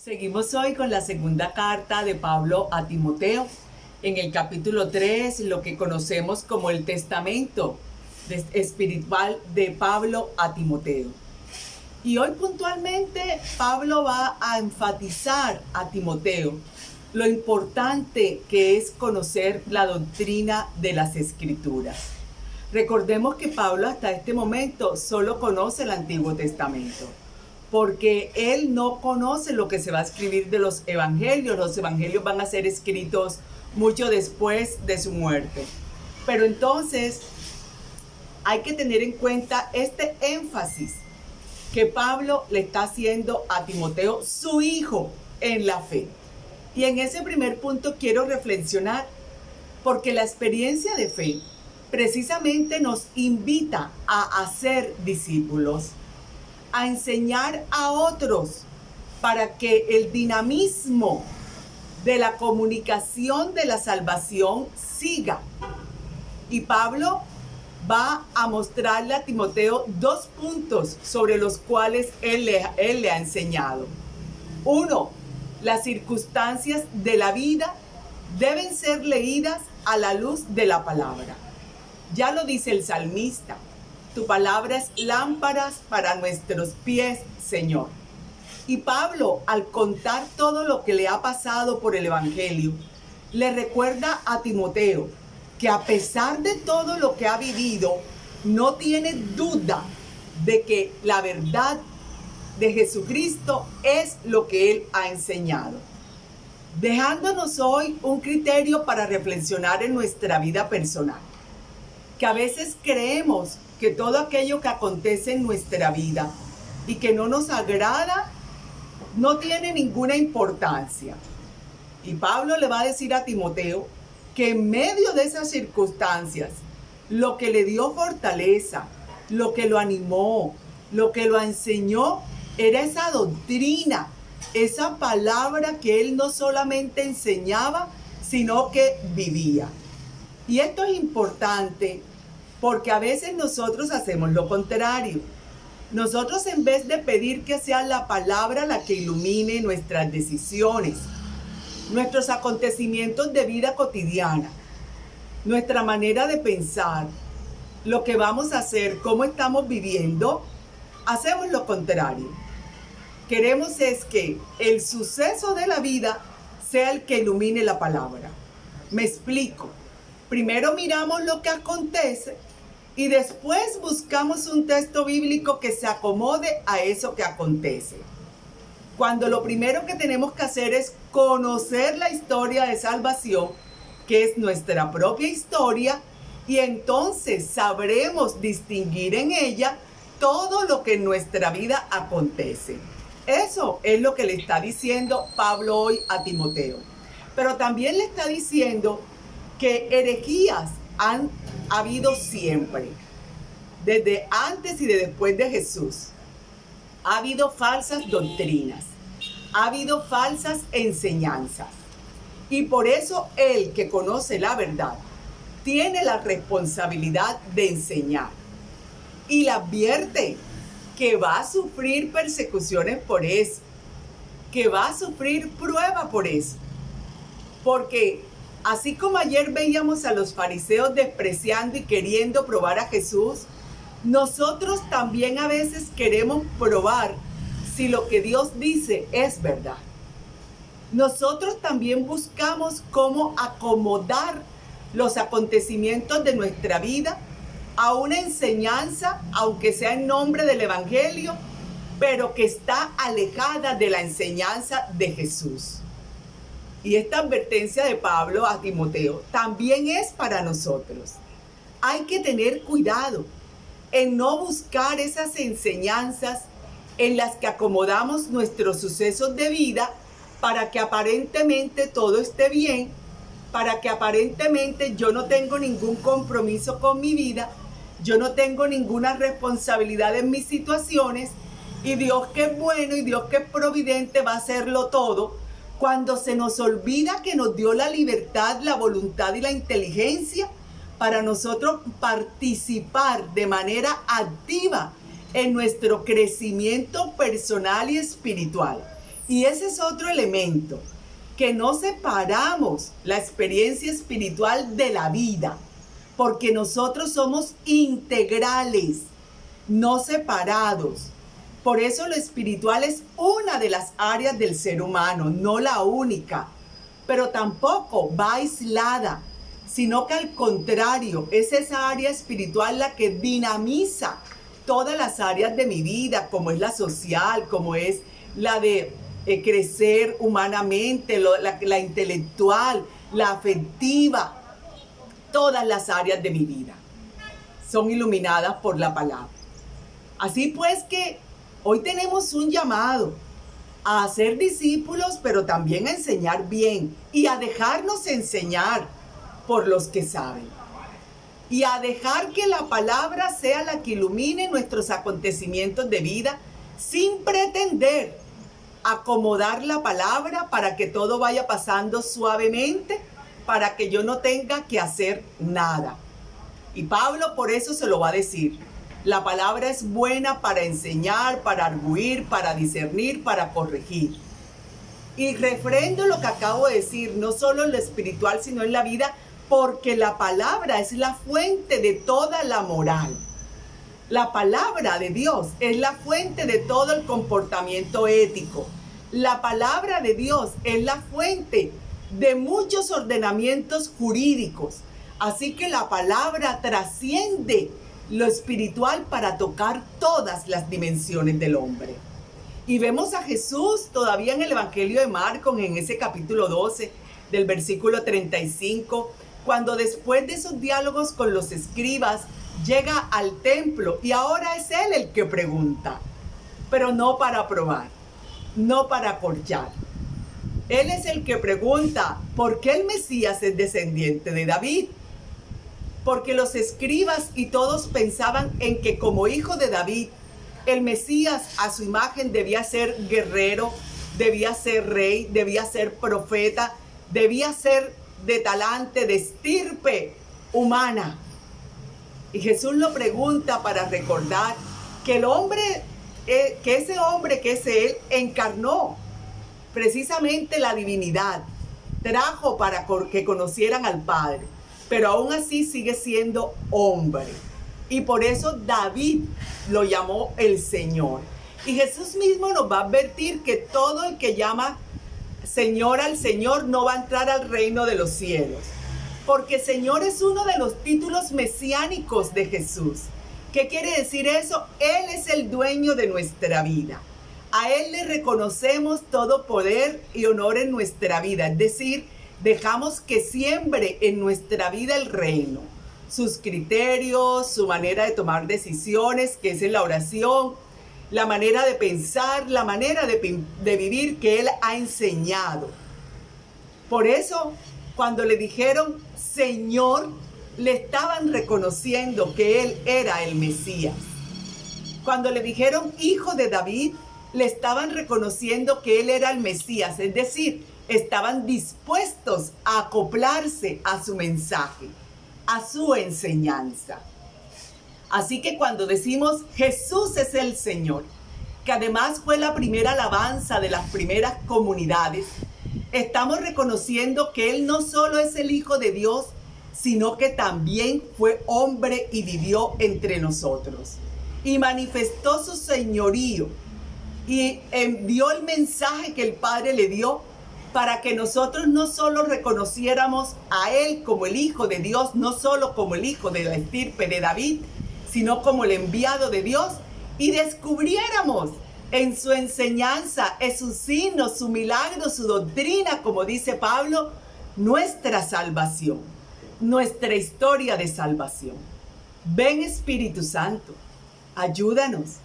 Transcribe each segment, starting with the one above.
Seguimos hoy con la segunda carta de Pablo a Timoteo, en el capítulo 3, lo que conocemos como el testamento espiritual de Pablo a Timoteo. Y hoy puntualmente Pablo va a enfatizar a Timoteo lo importante que es conocer la doctrina de las Escrituras. Recordemos que Pablo hasta este momento solo conoce el Antiguo Testamento, porque él no conoce lo que se va a escribir de los evangelios. Los evangelios van a ser escritos mucho después de su muerte. Pero entonces hay que tener en cuenta este énfasis que Pablo le está haciendo a Timoteo, su hijo en la fe. Y en ese primer punto quiero reflexionar, porque la experiencia de fe precisamente nos invita a hacer discípulos, a enseñar a otros para que el dinamismo de la comunicación de la salvación siga. Y Pablo va a mostrarle a Timoteo dos puntos sobre los cuales él le ha enseñado. Uno, las circunstancias de la vida deben ser leídas a la luz de la palabra. Ya lo dice el salmista: tu palabra es lámparas para nuestros pies, Señor. Y Pablo, al contar todo lo que le ha pasado por el evangelio, le recuerda a Timoteo que a pesar de todo lo que ha vivido, no tiene duda de que la verdad de Jesucristo es lo que él ha enseñado, dejándonos hoy un criterio para reflexionar en nuestra vida personal, que a veces creemos que todo aquello que acontece en nuestra vida y que no nos agrada no tiene ninguna importancia. Y Pablo le va a decir a Timoteo que en medio de esas circunstancias, lo que le dio fortaleza, lo que lo animó, lo que lo enseñó, era esa doctrina, esa palabra que él no solamente enseñaba, sino que vivía. Y esto es importante porque a veces nosotros hacemos lo contrario. Nosotros, en vez de pedir que sea la palabra la que ilumine nuestras decisiones, nuestros acontecimientos de vida cotidiana, nuestra manera de pensar, lo que vamos a hacer, cómo estamos viviendo, hacemos lo contrario. Queremos es que el suceso de la vida sea el que ilumine la palabra. Me explico. Primero miramos lo que acontece y después buscamos un texto bíblico que se acomode a eso que acontece. Cuando lo primero que tenemos que hacer es conocer la historia de salvación, que es nuestra propia historia, y entonces sabremos distinguir en ella todo lo que en nuestra vida acontece. Eso es lo que le está diciendo Pablo hoy a Timoteo. Pero también le está diciendo que herejías han habido siempre, desde antes y después de Jesús. Ha habido falsas doctrinas, ha habido falsas enseñanzas. Y por eso el que conoce la verdad tiene la responsabilidad de enseñar. Y le advierte que va a sufrir persecuciones por eso, que va a sufrir prueba por eso. Porque así como ayer veíamos a los fariseos despreciando y queriendo probar a Jesús, nosotros también a veces queremos probar si lo que Dios dice es verdad. Nosotros también buscamos cómo acomodar los acontecimientos de nuestra vida a una enseñanza, aunque sea en nombre del evangelio, pero que está alejada de la enseñanza de Jesús. Y esta advertencia de Pablo a Timoteo también es para nosotros. Hay que tener cuidado en no buscar esas enseñanzas en las que acomodamos nuestros sucesos de vida para que aparentemente todo esté bien, para que aparentemente yo no tengo ningún compromiso con mi vida, yo no tengo ninguna responsabilidad en mis situaciones, y Dios, que es bueno y Dios, que es providente, va a hacerlo todo, cuando se nos olvida que nos dio la libertad, la voluntad y la inteligencia para nosotros participar de manera activa en nuestro crecimiento personal y espiritual. Y ese es otro elemento, que no separamos la experiencia espiritual de la vida, porque nosotros somos integrales, no separados. Por eso lo espiritual es una de las áreas del ser humano, no la única, pero tampoco va aislada, sino que al contrario, es esa área espiritual la que dinamiza todas las áreas de mi vida, como es la social, como es la de crecer humanamente, la intelectual, la afectiva. Todas las áreas de mi vida son iluminadas por la palabra. Así pues que hoy tenemos un llamado a ser discípulos, pero también a enseñar bien y a dejarnos enseñar por los que saben. Y a dejar que la palabra sea la que ilumine nuestros acontecimientos de vida sin pretender acomodar la palabra para que todo vaya pasando suavemente, para que yo no tenga que hacer nada. Y Pablo por eso se lo va a decir. La palabra es buena para enseñar, para arguir, para discernir, para corregir. Y refrendo lo que acabo de decir, no solo en lo espiritual, sino en la vida, porque la palabra es la fuente de toda la moral. La palabra de Dios es la fuente de todo el comportamiento ético. La palabra de Dios es la fuente de muchos ordenamientos jurídicos. Así que la palabra trasciende lo espiritual para tocar todas las dimensiones del hombre. Y vemos a Jesús todavía en el Evangelio de Marcos, en ese capítulo 12, del versículo 35, cuando después de esos diálogos con los escribas, llega al templo y ahora es él el que pregunta, pero no para probar, no para corchar. Él es el que pregunta, ¿por qué el Mesías es descendiente de David? Porque los escribas y todos pensaban en que como hijo de David, el Mesías a su imagen debía ser guerrero, debía ser rey, debía ser profeta, debía ser de talante, de estirpe humana. Y Jesús lo pregunta para recordar que el hombre, que ese hombre que es él, encarnó precisamente la divinidad, trajo para que conocieran al Padre, pero aún así sigue siendo hombre. Y por eso David lo llamó el Señor. Y Jesús mismo nos va a advertir que todo el que llama Señor al Señor no va a entrar al reino de los cielos. Porque Señor es uno de los títulos mesiánicos de Jesús. ¿Qué quiere decir eso? Él es el dueño de nuestra vida. A Él le reconocemos todo poder y honor en nuestra vida. Es decir, dejamos que siembre en nuestra vida el reino. Sus criterios, su manera de tomar decisiones, que es en la oración, la manera de pensar, la manera de vivir que Él ha enseñado. Por eso, cuando le dijeron Señor, le estaban reconociendo que Él era el Mesías. Cuando le dijeron Hijo de David, le estaban reconociendo que Él era el Mesías. Es decir, estaban dispuestos a acoplarse a su mensaje, a su enseñanza. Así que cuando decimos Jesús es el Señor, que además fue la primera alabanza de las primeras comunidades, estamos reconociendo que Él no solo es el Hijo de Dios, sino que también fue hombre y vivió entre nosotros. Y manifestó su señorío y envió el mensaje que el Padre le dio para que nosotros no solo reconociéramos a Él como el Hijo de Dios, no solo como el Hijo de la estirpe de David, sino como el enviado de Dios, y descubriéramos en su enseñanza, en sus signos, su milagro, su doctrina, como dice Pablo, nuestra salvación, nuestra historia de salvación. Ven Espíritu Santo, ayúdanos,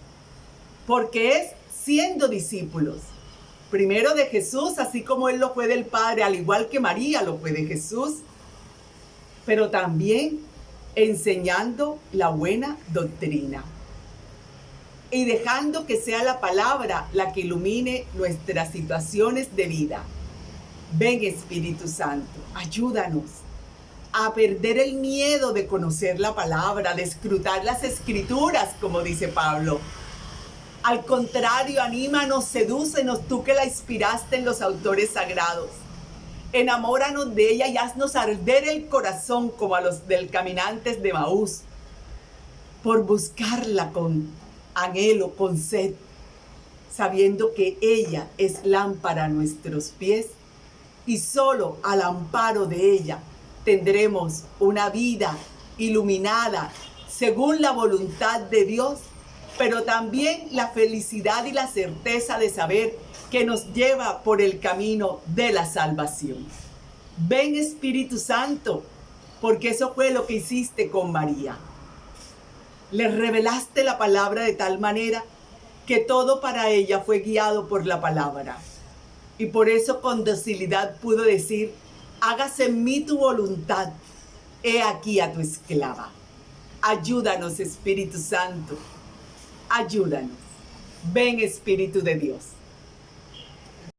porque es siendo discípulos, primero de Jesús, así como Él lo fue del Padre, al igual que María lo fue de Jesús, pero también enseñando la buena doctrina y dejando que sea la palabra la que ilumine nuestras situaciones de vida. Ven Espíritu Santo, ayúdanos a perder el miedo de conocer la palabra, de escrutar las escrituras, como dice Pablo, Al contrario, anímanos, sedúcenos, tú que la inspiraste en los autores sagrados. Enamóranos de ella y haznos arder el corazón como a los del caminantes de Maús, por buscarla con anhelo, con sed, sabiendo que ella es lámpara a nuestros pies y solo al amparo de ella tendremos una vida iluminada según la voluntad de Dios, pero también la felicidad y la certeza de saber que nos lleva por el camino de la salvación. Ven, Espíritu Santo, porque eso fue lo que hiciste con María. Le revelaste la palabra de tal manera que todo para ella fue guiado por la palabra. Y por eso con docilidad pudo decir: hágase en mí tu voluntad, he aquí a tu esclava. Ayúdanos, Espíritu Santo, ayúdanos. Ven, Espíritu de Dios.